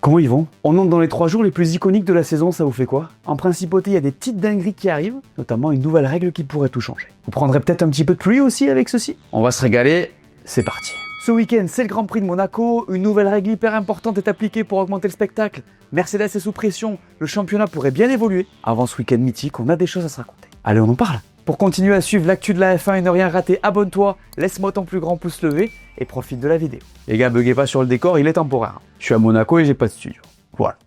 Comment ils vont? On entre dans les 3 jours les plus iconiques de la saison, ça vous fait quoi? En principauté, il y a des petites dingueries qui arrivent, notamment une nouvelle règle qui pourrait tout changer. Vous prendrez peut-être un petit peu de pluie aussi avec ceci? On va se régaler, c'est parti. Ce week-end, c'est le Grand Prix de Monaco, une nouvelle règle hyper importante est appliquée pour augmenter le spectacle. Mercedes est sous pression, le championnat pourrait bien évoluer. Avant ce week-end mythique, on a des choses à se raconter. Allez, on en parle. Pour continuer à suivre l'actu de la F1 et ne rien rater, abonne-toi, laisse-moi ton plus grand pouce levé et profite de la vidéo. Les gars, buguez pas sur le décor, il est temporaire. Je suis à Monaco et j'ai pas de studio. Voilà.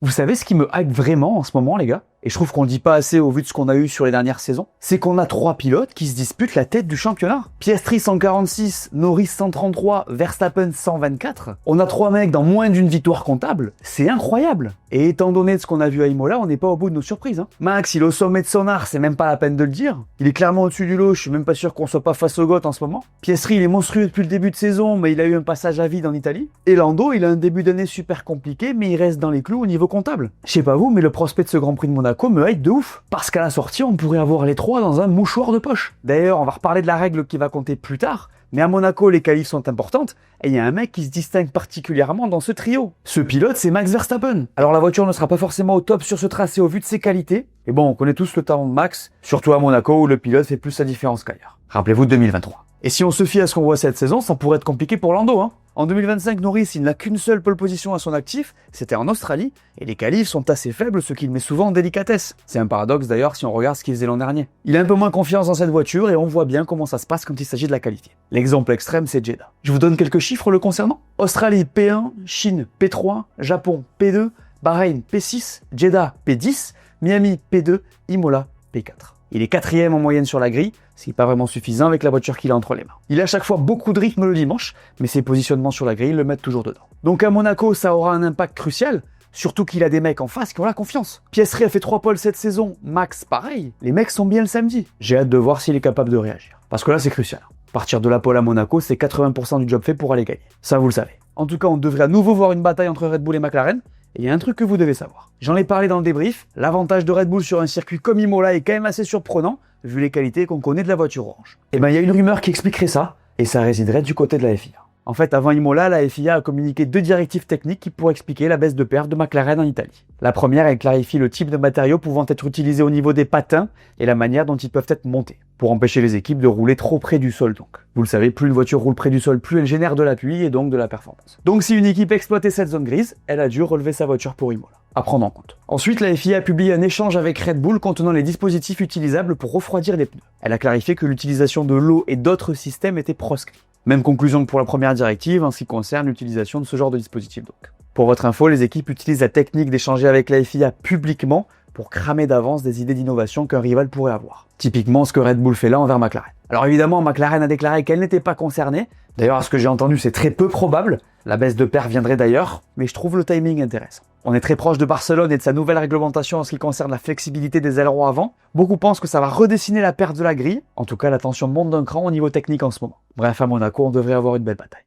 Vous savez ce qui me hype vraiment en ce moment, les gars? Et je trouve qu'on le dit pas assez au vu de ce qu'on a eu sur les dernières saisons. C'est qu'on a 3 pilotes qui se disputent la tête du championnat. Piastri 146, Norris 133, Verstappen 124. On a 3 mecs dans moins d'une victoire comptable. C'est incroyable. Et étant donné de ce qu'on a vu à Imola, on n'est pas au bout de nos surprises. Max, il est au sommet de son art, c'est même pas la peine de le dire. Il est clairement au-dessus du lot, je suis même pas sûr qu'on soit pas face au GOAT en ce moment. Piastri, il est monstrueux depuis le début de saison, mais il a eu un passage à vide en Italie. Et Lando, il a un début d'année super compliqué, mais il reste dans les clous au niveau comptable. Je sais pas vous, mais le prospect de ce Grand Prix de Monaco me hype de ouf. Parce qu'à la sortie, on pourrait avoir les 3 dans un mouchoir de poche. D'ailleurs, on va reparler de la règle qui va compter plus tard, mais à Monaco, les qualifs sont importantes, et il y a un mec qui se distingue particulièrement dans ce trio. Ce pilote, c'est Max Verstappen. Alors la voiture ne sera pas forcément au top sur ce tracé au vu de ses qualités, et bon, on connaît tous le talent de Max, surtout à Monaco où le pilote fait plus la différence qu'ailleurs. Rappelez-vous de 2023. Et si on se fie à ce qu'on voit cette saison, ça pourrait être compliqué pour Lando, hein. En 2025, Norris, il n'a qu'une seule pole position à son actif, c'était en Australie, et les qualifs sont assez faibles, ce qui le met souvent en délicatesse. C'est un paradoxe d'ailleurs si on regarde ce qu'il faisait l'an dernier. Il a un peu moins confiance dans cette voiture et on voit bien comment ça se passe quand il s'agit de la qualifier. L'exemple extrême, c'est Jeddah. Je vous donne quelques chiffres le concernant. Australie P1, Chine P3, Japon P2, Bahreïn P6, Jeddah P10, Miami P2, Imola P4. Il est 4e en moyenne sur la grille, ce qui n'est pas vraiment suffisant avec la voiture qu'il a entre les mains. Il a à chaque fois beaucoup de rythme le dimanche, mais ses positionnements sur la grille le mettent toujours dedans. Donc à Monaco, ça aura un impact crucial, surtout qu'il a des mecs en face qui ont la confiance. Piastri a fait 3 poles cette saison, Max pareil, les mecs sont bien le samedi. J'ai hâte de voir s'il est capable de réagir. Parce que là c'est crucial. Partir de la pole à Monaco, c'est 80% du job fait pour aller gagner. Ça vous le savez. En tout cas, on devrait à nouveau voir une bataille entre Red Bull et McLaren. Et il y a un truc que vous devez savoir. J'en ai parlé dans le débrief, l'avantage de Red Bull sur un circuit comme Imola est quand même assez surprenant, vu les qualités qu'on connaît de la voiture orange. Et ben il y a une rumeur qui expliquerait ça, et ça résiderait du côté de la FIA. En fait, avant Imola, la FIA a communiqué 2 directives techniques qui pourraient expliquer la baisse de perf de McLaren en Italie. La première, elle clarifie le type de matériaux pouvant être utilisés au niveau des patins et la manière dont ils peuvent être montés, pour empêcher les équipes de rouler trop près du sol donc. Vous le savez, plus une voiture roule près du sol, plus elle génère de l'appui et donc de la performance. Donc si une équipe exploitait cette zone grise, elle a dû relever sa voiture pour Imola. À prendre en compte. Ensuite, la FIA a publié un échange avec Red Bull contenant les dispositifs utilisables pour refroidir les pneus. Elle a clarifié que l'utilisation de l'eau et d'autres systèmes était proscrite. Même conclusion que pour la première directive en ce qui concerne l'utilisation de ce genre de dispositif donc. Pour votre info, les équipes utilisent la technique d'échanger avec la FIA publiquement pour cramer d'avance des idées d'innovation qu'un rival pourrait avoir. Typiquement ce que Red Bull fait là envers McLaren. Alors évidemment, McLaren a déclaré qu'elle n'était pas concernée. D'ailleurs, à ce que j'ai entendu, c'est très peu probable. La baisse de perf viendrait d'ailleurs, mais je trouve le timing intéressant. On est très proche de Barcelone et de sa nouvelle réglementation en ce qui concerne la flexibilité des ailerons avant. Beaucoup pensent que ça va redessiner la perte de la grille. En tout cas, la tension monte d'un cran au niveau technique en ce moment. Bref, à Monaco, on devrait avoir une belle bataille.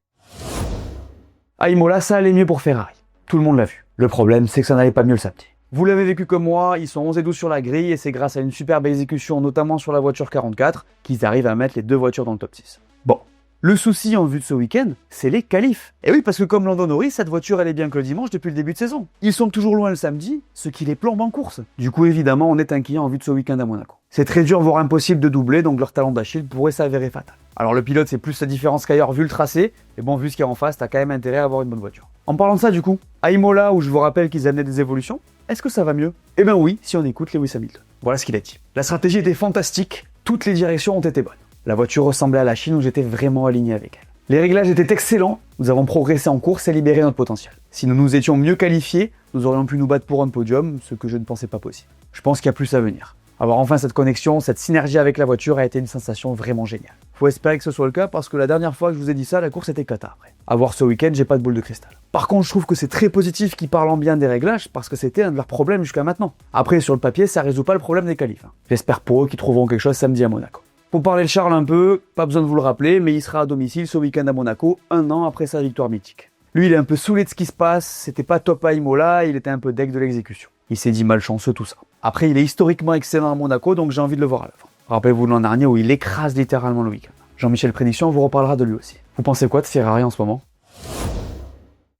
À Imola, ça allait mieux pour Ferrari. Tout le monde l'a vu. Le problème, c'est que ça n'allait pas mieux le samedi. Vous l'avez vécu comme moi, ils sont 11 et 12 sur la grille et c'est grâce à une superbe exécution, notamment sur la voiture 44, qu'ils arrivent à mettre les 2 voitures dans le top 6. Bon. Le souci en vue de ce week-end, c'est les qualifs. Et oui, parce que comme Lando Norris, cette voiture elle est bien que le dimanche depuis le début de saison. Ils sont toujours loin le samedi, ce qui les plombe en course. Du coup, évidemment, on est inquiet en vue de ce week-end à Monaco. C'est très dur, voire impossible de doubler, donc leur talent d'Achille pourrait s'avérer fatal. Alors le pilote, c'est plus la différence qu'ailleurs vu le tracé, mais bon, vu ce qu'il y a en face, t'as quand même intérêt à avoir une bonne voiture. En parlant de ça, du coup, à Imola, où je vous rappelle qu'ils amenaient des évolutions, est-ce que ça va mieux? Eh ben oui, si on écoute Lewis Hamilton. Voilà ce qu'il a dit. La stratégie était fantastique, toutes les directions ont été bonnes. La voiture ressemblait à la Chine où j'étais vraiment aligné avec elle. Les réglages étaient excellents, nous avons progressé en course et libéré notre potentiel. Si nous nous étions mieux qualifiés, nous aurions pu nous battre pour un podium, ce que je ne pensais pas possible. Je pense qu'il y a plus à venir. Avoir enfin cette connexion, cette synergie avec la voiture a été une sensation vraiment géniale. Faut espérer que ce soit le cas parce que la dernière fois que je vous ai dit ça, la course était cata après. À voir ce week-end, j'ai pas de boule de cristal. Par contre, je trouve que c'est très positif qu'ils parlent en bien des réglages parce que c'était un de leurs problèmes jusqu'à maintenant. Après, sur le papier, ça résout pas le problème des qualifs. J'espère pour eux qu'ils trouveront quelque chose samedi à Monaco. Pour parler de Charles un peu, pas besoin de vous le rappeler, mais il sera à domicile ce week-end à Monaco, 1 an après sa victoire mythique. Lui, il est un peu saoulé de ce qui se passe, c'était pas top à Imola, il était un peu deg de l'exécution. Il s'est dit malchanceux, tout ça. Après, il est historiquement excellent à Monaco, donc j'ai envie de le voir à l'œuvre. Rappelez-vous de l'an dernier où il écrase littéralement le week-end. Jean-Michel Prédiction vous reparlera de lui aussi. Vous pensez quoi de Ferrari en ce moment?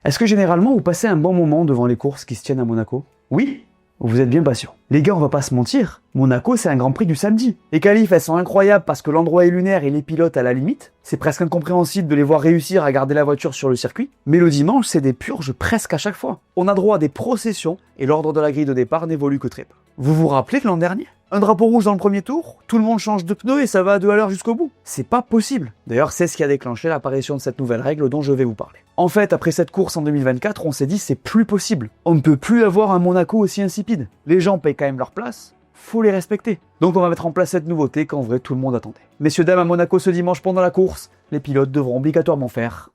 Est-ce que généralement vous passez un bon moment devant les courses qui se tiennent à Monaco? Oui? Vous êtes bien patient. Les gars, on va pas se mentir, Monaco c'est un Grand Prix du samedi. Les qualifs, elles sont incroyables parce que l'endroit est lunaire et les pilotes à la limite. C'est presque incompréhensible de les voir réussir à garder la voiture sur le circuit. Mais le dimanche, c'est des purges presque à chaque fois. On a droit à des processions et l'ordre de la grille de départ n'évolue que très peu. Vous vous rappelez de l'an dernier? Un drapeau rouge dans le premier tour, tout le monde change de pneu et ça va à 2 à l'heure jusqu'au bout. C'est pas possible. D'ailleurs, c'est ce qui a déclenché l'apparition de cette nouvelle règle dont je vais vous parler. En fait, après cette course en 2024, on s'est dit c'est plus possible. On ne peut plus avoir un Monaco aussi insipide. Les gens payent quand même leur place, faut les respecter. Donc on va mettre en place cette nouveauté qu'en vrai tout le monde attendait. Messieurs, dames, à Monaco ce dimanche pendant la course, les pilotes devront obligatoirement faire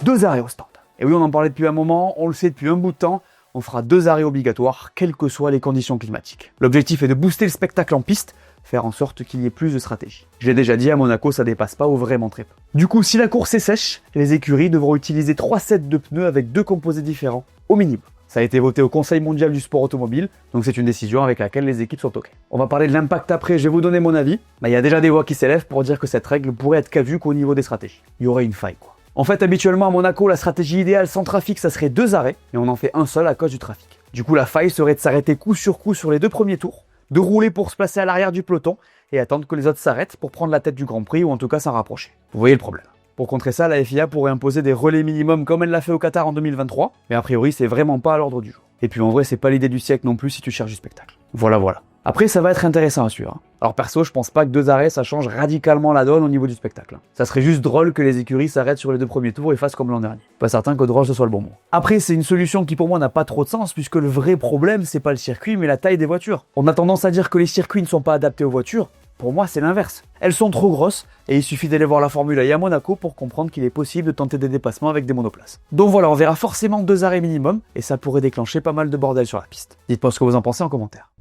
2 arrêts au stand. Et oui, on en parlait depuis un moment, on le sait depuis un bout de temps, on fera 2 arrêts obligatoires, quelles que soient les conditions climatiques. L'objectif est de booster le spectacle en piste, faire en sorte qu'il y ait plus de stratégie. Je l'ai déjà dit, à Monaco, ça dépasse pas ou vraiment très peu. Du coup, si la course est sèche, les écuries devront utiliser 3 sets de pneus avec 2 composés différents, au minimum. Ça a été voté au Conseil mondial du sport automobile, donc c'est une décision avec laquelle les équipes sont OK. On va parler de l'impact après, je vais vous donner mon avis. Il y a déjà des voix qui s'élèvent pour dire que cette règle pourrait être caduque au niveau des stratégies. Il y aurait une faille, quoi. En fait, habituellement à Monaco, la stratégie idéale sans trafic, ça serait 2 arrêts, mais on en fait un seul à cause du trafic. Du coup, la faille serait de s'arrêter coup sur les 2 premiers tours, de rouler pour se placer à l'arrière du peloton et attendre que les autres s'arrêtent pour prendre la tête du Grand Prix ou en tout cas s'en rapprocher. Vous voyez le problème. Pour contrer ça, la FIA pourrait imposer des relais minimum comme elle l'a fait au Qatar en 2023, mais a priori c'est vraiment pas à l'ordre du jour. Et puis en vrai c'est pas l'idée du siècle non plus si tu cherches du spectacle. Voilà. Après ça va être intéressant à suivre. Alors perso je pense pas que 2 arrêts ça change radicalement la donne au niveau du spectacle. Ça serait juste drôle que les écuries s'arrêtent sur les 2 premiers tours et fassent comme l'an dernier. Pas certain que drôle ce soit le bon mot. Après c'est une solution qui pour moi n'a pas trop de sens puisque le vrai problème c'est pas le circuit mais la taille des voitures. On a tendance à dire que les circuits ne sont pas adaptés aux voitures. Pour moi, c'est l'inverse. Elles sont trop grosses et il suffit d'aller voir la Formule 1 à Monaco pour comprendre qu'il est possible de tenter des dépassements avec des monoplaces. Donc voilà, on verra forcément 2 arrêts minimum et ça pourrait déclencher pas mal de bordel sur la piste. Dites-moi ce que vous en pensez en commentaire.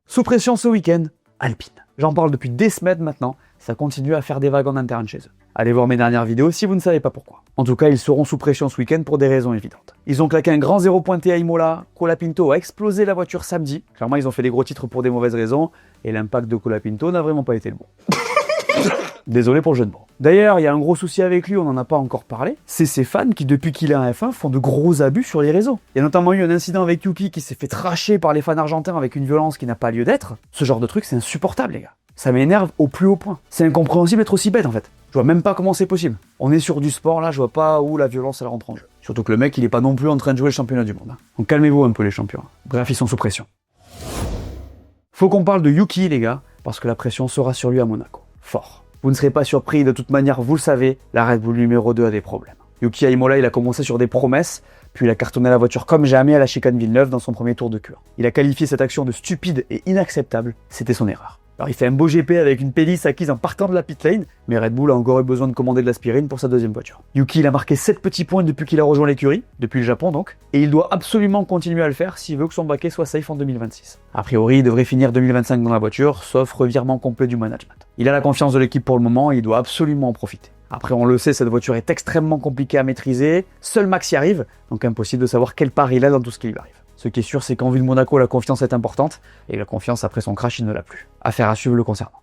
Sous pression ce week-end, Alpine. J'en parle depuis des semaines maintenant, ça continue à faire des vagues en interne chez eux. Allez voir mes dernières vidéos si vous ne savez pas pourquoi. En tout cas, ils seront sous pression ce week-end pour des raisons évidentes. Ils ont claqué un grand 0 pointé à Imola, Colapinto a explosé la voiture samedi. Clairement, ils ont fait des gros titres pour des mauvaises raisons, et l'impact de Colapinto n'a vraiment pas été le bon. Désolé pour le jeu de mots. D'ailleurs, il y a un gros souci avec lui, on n'en a pas encore parlé. C'est ses fans qui, depuis qu'il est en F1, font de gros abus sur les réseaux. Il y a notamment eu un incident avec Yuki qui s'est fait tracher par les fans argentins avec une violence qui n'a pas lieu d'être. Ce genre de truc, c'est insupportable, les gars. Ça m'énerve au plus haut point. C'est incompréhensible d'être aussi bête, en fait. Je vois même pas comment c'est possible. On est sur du sport, là, je vois pas où la violence, elle rentre en jeu. Surtout que le mec, il est pas non plus en train de jouer le championnat du monde. Donc calmez-vous un peu, les champions. Bref, ils sont sous pression. Faut qu'on parle de Yuki, les gars, parce que la pression sera sur lui à Monaco. Fort. Vous ne serez pas surpris, de toute manière, vous le savez, la Red Bull numéro 2 a des problèmes. Yuki à Imola, il a commencé sur des promesses, puis il a cartonné la voiture comme jamais à la chicane Villeneuve dans son premier tour de Q1. Il a qualifié cette action de stupide et inacceptable, c'était son erreur. Alors il fait un beau GP avec une pédisse acquise en partant de la pit lane, mais Red Bull a encore eu besoin de commander de l'aspirine pour sa deuxième voiture. Yuki il a marqué 7 petits points depuis qu'il a rejoint l'écurie, depuis le Japon donc, et il doit absolument continuer à le faire s'il veut que son baquet soit safe en 2026. A priori, il devrait finir 2025 dans la voiture, sauf revirement complet du management. Il a la confiance de l'équipe pour le moment et il doit absolument en profiter. Après, on le sait, cette voiture est extrêmement compliquée à maîtriser, seul Max y arrive, donc impossible de savoir quelle part il a dans tout ce qui lui arrive. Ce qui est sûr, c'est qu'en vue de Monaco, la confiance est importante, et la confiance après son crash, il ne l'a plus. Affaire à suivre le concernant.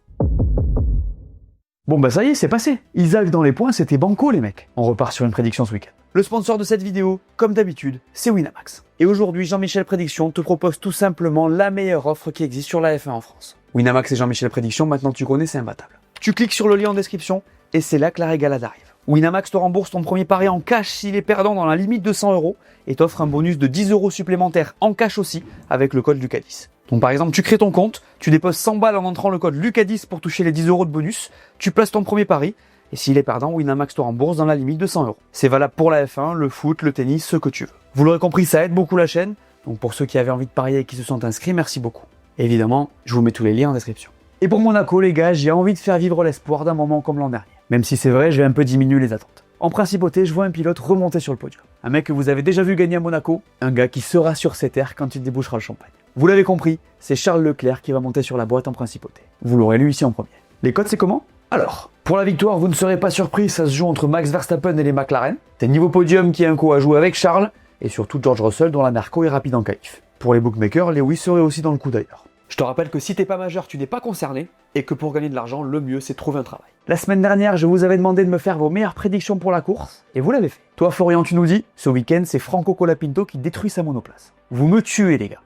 Bon bah ça y est, c'est passé. Isaac dans les points, c'était banco les mecs. On repart sur une prédiction ce week-end. Le sponsor de cette vidéo, comme d'habitude, c'est Winamax. Et aujourd'hui, Jean-Michel Prédiction te propose tout simplement la meilleure offre qui existe sur la F1 en France. Winamax et Jean-Michel Prédiction, maintenant tu connais, c'est imbattable. Tu cliques sur le lien en description, et c'est là que la régalade arrive. Winamax te rembourse ton premier pari en cash s'il est perdant dans la limite de 100 € et t'offre un bonus de 10 € supplémentaires en cash aussi avec le code Lucas10. Donc par exemple, tu crées ton compte, tu déposes 100 balles en entrant le code Lucas10 pour toucher les 10 € de bonus, tu places ton premier pari et s'il est perdant, Winamax te rembourse dans la limite de 100 €. C'est valable pour la F1, le foot, le tennis, ce que tu veux. Vous l'aurez compris, ça aide beaucoup la chaîne. Donc pour ceux qui avaient envie de parier et qui se sont inscrits, merci beaucoup. Évidemment, je vous mets tous les liens en description. Et pour Monaco, les gars, j'ai envie de faire vivre l'espoir d'un moment comme l'an dernier. Même si c'est vrai, j'ai un peu diminué les attentes. En principauté, je vois un pilote remonter sur le podium. Un mec que vous avez déjà vu gagner à Monaco, un gars qui sera sur ses terres quand il débouchera le champagne. Vous l'avez compris, c'est Charles Leclerc qui va monter sur la boîte en principauté. Vous l'aurez lu ici en premier. Les codes, c'est comment? Alors, pour la victoire, vous ne serez pas surpris, ça se joue entre Max Verstappen et les McLaren. C'est niveau podium qui a un coup à jouer avec Charles, et surtout George Russell dont la Merco est rapide en qualif. Pour les bookmakers, Lewis serait aussi dans le coup d'ailleurs. Je te rappelle que si t'es pas majeur, tu n'es pas concerné, et que pour gagner de l'argent, le mieux c'est de trouver un travail. La semaine dernière, je vous avais demandé de me faire vos meilleures prédictions pour la course, et vous l'avez fait. Toi Florian, tu nous dis, ce week-end c'est Franco Colapinto qui détruit sa monoplace. Vous me tuez les gars.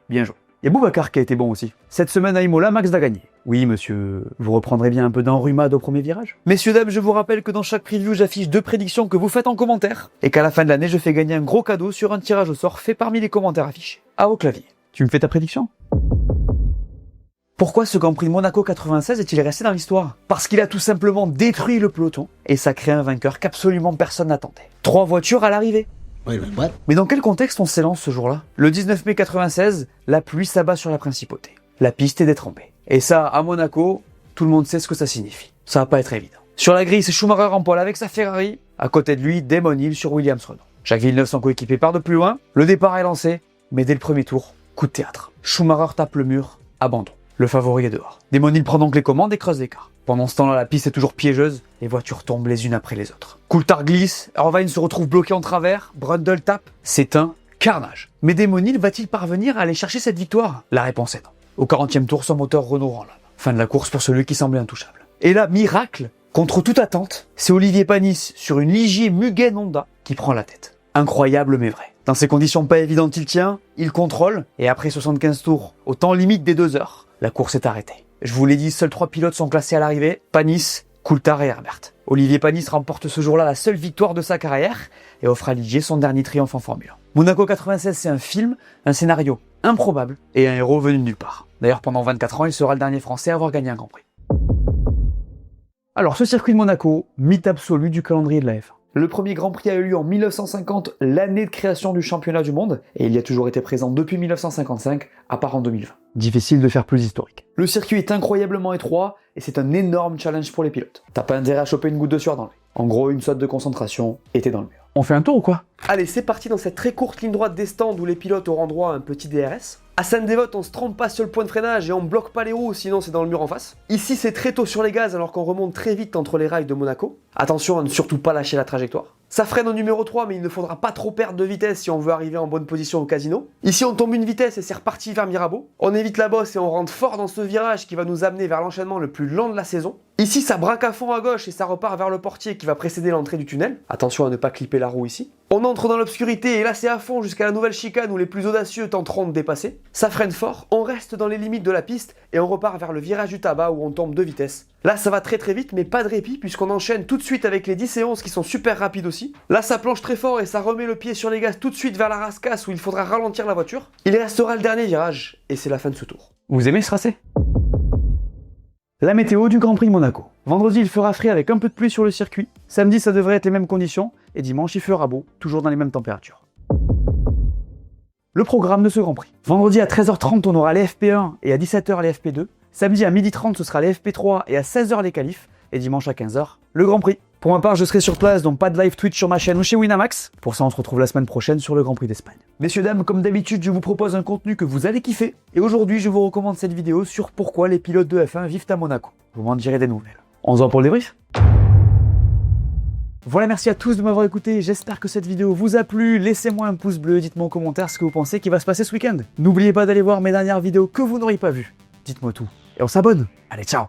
Bien joué. Il y a Boubacar qui a été bon aussi. Cette semaine à Imola, Max va gagner. Oui monsieur, vous reprendrez bien un peu d'enrhumade au premier virage. Messieurs dames, je vous rappelle que dans chaque preview, j'affiche 2 prédictions que vous faites en commentaire, et qu'à la fin de l'année, je fais gagner un gros cadeau sur un tirage au sort fait parmi les commentaires affichés. À vos claviers. Tu me fais ta prédiction ? Pourquoi ce Grand Prix de Monaco 96 est-il resté dans l'histoire? Parce qu'il a tout simplement détruit le peloton et ça crée un vainqueur qu'absolument personne n'attendait. 3 voitures à l'arrivée. Mais dans quel contexte on s'élance ce jour-là? Le 19 mai 96, la pluie s'abat sur la principauté. La piste est détrempée. Et ça, à Monaco, tout le monde sait ce que ça signifie. Ça va pas être évident. Sur la grille, c'est Schumacher en pole avec sa Ferrari. À côté de lui, Damon Hill sur Williams Renault. Jacques Villeneuve, son coéquipier, part de plus loin. Le départ est lancé, mais dès le premier tour, coup de théâtre. Schumacher tape le mur, abandon. Le favori est dehors. Damon Hill prend donc les commandes et creuse l'écart. Pendant ce temps-là, la piste est toujours piégeuse, les voitures tombent les unes après les autres. Coulthard glisse, Irvine se retrouve bloqué en travers, Brundle tape, c'est un carnage. Mais Damon Hill va-t-il parvenir à aller chercher cette victoire? La réponse est non. Au 40e tour, son moteur Renault rend l'âme. Fin de la course pour celui qui semblait intouchable. Et là, miracle, contre toute attente, c'est Olivier Panis sur une Ligier Mugen Honda qui prend la tête. Incroyable mais vrai. Dans ces conditions pas évidentes, il tient, il contrôle, et après 75 tours, au temps limite des 2 heures, la course est arrêtée. Je vous l'ai dit, seuls 3 pilotes sont classés à l'arrivée, Panis, Coulthard et Herbert. Olivier Panis remporte ce jour-là la seule victoire de sa carrière et offre à Ligier son dernier triomphe en Formule 1. Monaco 96, c'est un film, un scénario improbable et un héros venu de nulle part. D'ailleurs, pendant 24 ans, il sera le dernier Français à avoir gagné un Grand Prix. Alors, ce circuit de Monaco, mythe absolu du calendrier de la F1. Le premier Grand Prix a eu lieu en 1950, l'année de création du championnat du monde, et il y a toujours été présent depuis 1955, à part en 2020. Difficile de faire plus historique. Le circuit est incroyablement étroit, et c'est un énorme challenge pour les pilotes. T'as pas intérêt à choper une goutte de sueur dans le nez. En gros, une saute de concentration, et t'es dans le mur. On fait un tour ou quoi? Allez, c'est parti dans cette très courte ligne droite des stands où les pilotes auront droit à un petit DRS. À Sainte-Dévote, on se trompe pas sur le point de freinage et on bloque pas les roues, sinon c'est dans le mur en face. Ici, c'est très tôt sur les gaz alors qu'on remonte très vite entre les rails de Monaco. Attention à ne surtout pas lâcher la trajectoire. Ça freine au numéro 3, mais il ne faudra pas trop perdre de vitesse si on veut arriver en bonne position au casino. Ici, on tombe une vitesse et c'est reparti vers Mirabeau. On évite la bosse et on rentre fort dans ce virage qui va nous amener vers l'enchaînement le plus lent de la saison. Ici, ça braque à fond à gauche et ça repart vers le portier qui va précéder l'entrée du tunnel. Attention à ne pas clipper la roue ici. On entre dans l'obscurité et là c'est à fond jusqu'à la nouvelle chicane où les plus audacieux tenteront de dépasser. Ça freine fort, on reste dans les limites de la piste et on repart vers le virage du tabac où on tombe 2 vitesses. Là ça va très vite mais pas de répit puisqu'on enchaîne tout de suite avec les 10 et 11 qui sont super rapides aussi. Là ça plonge très fort et ça remet le pied sur les gaz tout de suite vers la rascasse où il faudra ralentir la voiture. Il restera le dernier virage et c'est la fin de ce tour. Vous aimez ce tracé ? La météo du Grand Prix de Monaco. Vendredi, il fera frais avec un peu de pluie sur le circuit. Samedi, ça devrait être les mêmes conditions. Et dimanche, il fera beau, toujours dans les mêmes températures. Le programme de ce Grand Prix. Vendredi à 13h30, on aura les FP1 et à 17h les FP2. Samedi à 12h30, ce sera les FP3 et à 16h les qualifs. Et dimanche à 15h, le Grand Prix. Pour ma part, je serai sur place, donc pas de live Twitch sur ma chaîne ou chez Winamax. Pour ça, on se retrouve la semaine prochaine sur le Grand Prix d'Espagne. Messieurs, dames, comme d'habitude, je vous propose un contenu que vous allez kiffer. Et aujourd'hui, je vous recommande cette vidéo sur pourquoi les pilotes de F1 vivent à Monaco. Vous m'en direz des nouvelles. On se voit pour le débrief. Voilà, merci à tous de m'avoir écouté. J'espère que cette vidéo vous a plu. Laissez-moi un pouce bleu, dites-moi en commentaire ce que vous pensez qui va se passer ce week-end. N'oubliez pas d'aller voir mes dernières vidéos que vous n'auriez pas vues. Dites-moi tout. Et on s'abonne. Allez, ciao!